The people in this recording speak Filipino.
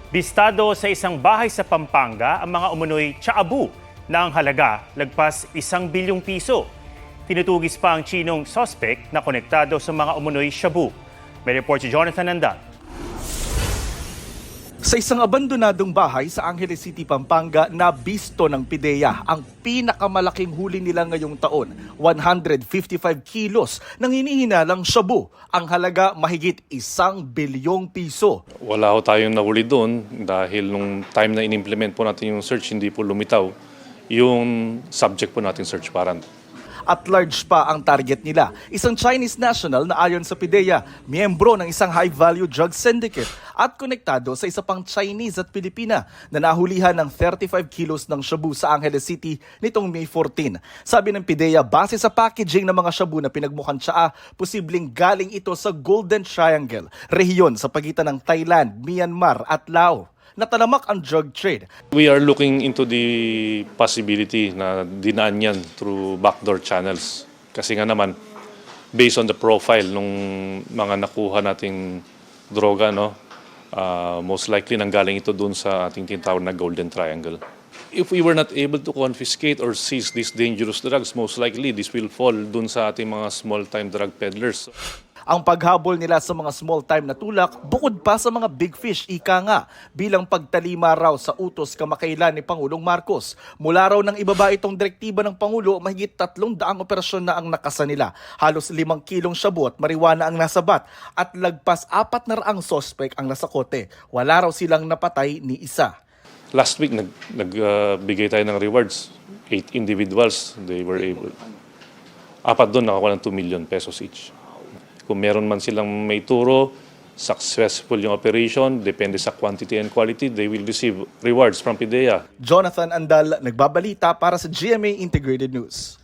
Bistado sa isang bahay sa Pampanga ang mga umunoy tsabu na ang halaga lagpas 1 bilyong piso. Tinutugis pa ang Chinong suspect na konektado sa mga umunoy shabu. May report si Jonathan Andal. Sa isang abandonadong bahay sa Angeles City, Pampanga, nabisto ng PIDEA ang pinakamalaking huli nila ngayong taon, 155 kilos ng hinihinalang shabu. Ang halaga mahigit 1 bilyong piso. Wala ho tayong nahuli doon dahil nung time na in-implement po natin yung search, hindi po lumitaw yung subject po natin search warrant. At large pa ang target nila. Isang Chinese national na ayon sa PIDEA, miyembro ng isang high-value drug syndicate at konektado sa isa pang Chinese at Pilipina na nahulihan ng 35 kilos ng shabu sa Angeles City nitong May 14. Sabi ng PIDEA, base sa packaging ng mga shabu na pinagmukhang tsaa, posibleng galing ito sa Golden Triangle, rehiyon sa pagitan ng Thailand, Myanmar at Laos. Natalamak ang drug trade. We are looking into the possibility na dinaan yan through backdoor channels. Kasi nga naman, based on the profile nung mga nakuha nating droga, most likely nanggaling ito dun sa ating tinatawag na Golden Triangle. If we were not able to confiscate or seize these dangerous drugs, most likely this will fall dun sa ating mga small-time drug peddlers. Ang paghabol nila sa mga small-time na tulak, bukod pa sa mga big fish, ika nga, bilang pagtalima raw sa utos kamakailan ni Pangulong Marcos. Mula raw nang ibaba itong direktiba ng Pangulo, mahigit 300 operasyon na ang nakasanila. Halos 5 kilong shabu at marijuana ang nasabat at lagpas 400 sospek ang nasakote. Wala raw silang napatay ni isa. Last week, nagbigay tayo ng rewards. 8 individuals, they were able. 4 doon, nakakuha ng 2 million pesos each. Kung meron man silang may turo, successful yung operation, depende sa quantity and quality, they will receive rewards from PIDEA. Jonathan Andal, nagbabalita para sa GMA Integrated News.